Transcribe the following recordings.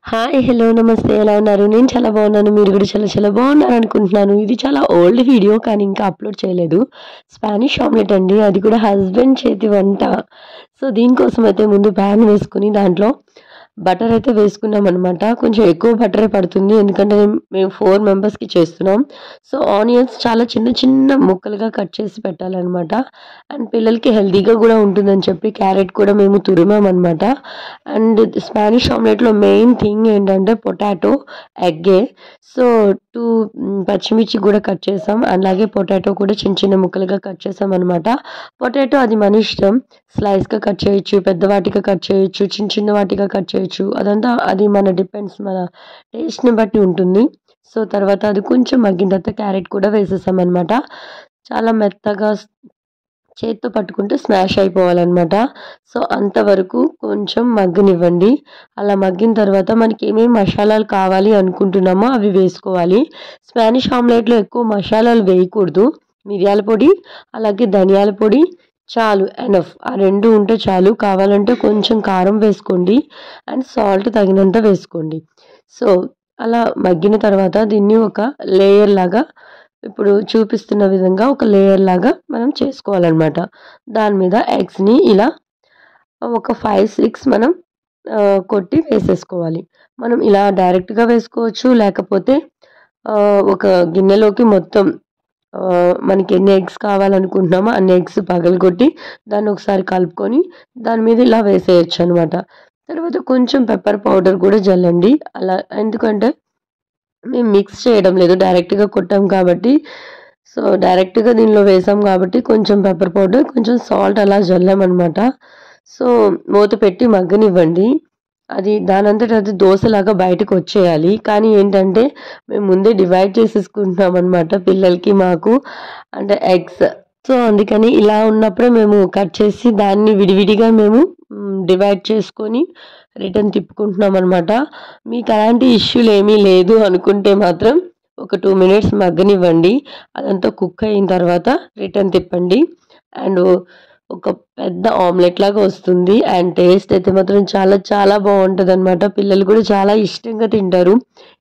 Hi. Hello. నమస్తే. ఎలా ఉన్నారు? నేను చాలా బాగున్నాను. మీరు కూడా చాలా చాలా బాగున్నారనుకుంటున్నాను. ఇది చాలా ఓల్డ్ వీడియో కానీ ఇంకా అప్‌లోడ్ చేయలేదు. స్పానిష్ ఆమ్లెట్ అండి. అది కూడా హస్బెండ్ చేతి వంట. సో, దీనికోసం అయితే ముందు ప్యాన్ వేసుకొని దాంట్లో బటర్ అయితే వేసుకున్నామనమాట. కొంచెం ఎక్కువ బటరే పడుతుంది. ఎందుకంటే మేము 4 మెంబర్స్‌కి చేస్తున్నాం. సో, ఆనియన్స్ చాలా చిన్న చిన్న ముక్కలుగా కట్ చేసి పెట్టాలనమాట. అండ్ పిల్లలకి హెల్తీగా కూడా ఉంటుందని చెప్పి క్యారెట్ కూడా మేము తురిమామనమాట. అండ్ స్పానిష్ ఆమ్లెట్‌లో మెయిన్ థింగ్ ఏంటంటే పొటాటో, ఎగ్గే. సో, 2 పచ్చిమిర్చి కూడా కట్ చేసాం. అలాగే పొటాటో కూడా చిన్న చిన్న ముక్కలుగా కట్ చేసామనమాట. పొటాటో అది మన ఇష్టం. స్లైస్‌గా కట్ చేయొచ్చు, పెద్ద వాటిగా కట్ చేయొచ్చు, చిన్న చిన్న వాటిగా కట్ చేయొచ్చు. అదంతా అది మన డిపెండ్స్ మన టేస్ట్‌ని బట్టి ఉంటుంది. సో, తర్వాత అది కొంచెం మగ్గిన తర్వాత క్యారెట్ కూడా వేసేసామనమాట. చాలా మెత్తగా చేత్తో పట్టుకుంటే స్మాష్ అయిపోవాలనమాట. సో, అంతవరకు కొంచెం మగ్గనివ్వండి. అలా మగ్గిన తర్వాత మనకి ఏమేమి మసాలాలు కావాలి అనుకుంటున్నామో అవి వేసుకోవాలి. స్పానిష్ ఆమ్లెట్‌లో ఎక్కువ మసాలాలు వేయకూడదు. మిరియాల పొడి, అలాగే ధనియాల పొడి చాలు ఎనఫ్. ఆ 2 ఉంటే చాలు. కావాలంటే కొంచెం కారం వేసుకోండి. అండ్ సాల్ట్ తగినంత వేసుకోండి. సో, అలా మగ్గిన తర్వాత దీన్ని ఒక లేయర్ లాగా ఇప్పుడు చూపిస్తున్న విధంగా ఒక లేయర్ లాగా మనం చేసుకోవాలనమాట. దాని మీద ఎగ్స్‌ని ఇలా ఒక 5, 6 మనం కొట్టి వేసేసుకోవాలి. మనం ఇలా డైరెక్ట్‌గా వేసుకోవచ్చు. లేకపోతే ఒక గిన్నెలోకి మొత్తం మనకి ఎన్ని ఎగ్స్ కావాలనుకుంటున్నామో అన్ని ఎగ్స్ పగలగొట్టి దాన్ని ఒకసారి కలుపుకొని దాని మీద ఇలా వేసేయొచ్చనమాట. తర్వాత కొంచెం పెప్పర్ పౌడర్ కూడా జల్లండి. అలా ఎందుకంటే మేము మిక్స్ చేయడం లేదు. డైరెక్ట్‌గా కొట్టాం కాబట్టి, సో, డైరెక్ట్‌గా దీనిలో వేసాం కాబట్టి కొంచెం పెప్పర్ పౌడర్, కొంచెం సాల్ట్ అలా జల్లామనమాట. సో, మూత పెట్టి మగ్గనివ్వండి. అది దానంతట అది దోసలాగా బయటకొచ్చేయాలి. కానీ ఏంటంటే మేము ముందే డివైడ్ చేసేసుకుంటున్నామనమాట పిల్లలకి, మాకు. అంటే ఎగ్స్. సో, అందుకని ఇలా ఉన్నప్పుడే మేము కట్ చేసి దాన్ని విడివిడిగా మేము డివైడ్ చేసుకొని రిటర్న్ తిప్పుకుంటున్నామనమాట. మీకు అలాంటి ఇష్యూలేమీ లేదు అనుకుంటే మాత్రం ఒక 2 మినిట్స్ మగ్గనివ్వండి. అదంతా కుక్ అయిన తర్వాత రిటర్న్ తిప్పండి. అండ్ ఒక పెద్ద ఆమ్లెట్ లాగా వస్తుంది. అండ్ టేస్ట్ అయితే మాత్రం చాలా చాలా బావుంటదనమాట. పిల్లలు కూడా చాలా ఇష్టంగా తింటారు.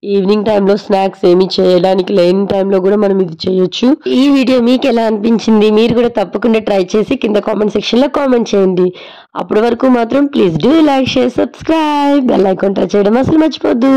ఈవినింగ్ టైంలో స్నాక్స్ ఏమి చేయడానికి లేని టైంలో కూడా మనం ఇది చేయొచ్చు. ఈ వీడియో మీకెలా అనిపించింది? మీరు కూడా తప్పకుండా ట్రై చేసి కింద కామెంట్ సెక్షన్‌లో కామెంట్ చేయండి. అప్పటి వరకు మాత్రం please do like, share, subscribe. Bell icon touch చేయడం అసలు మర్చిపోద్దు.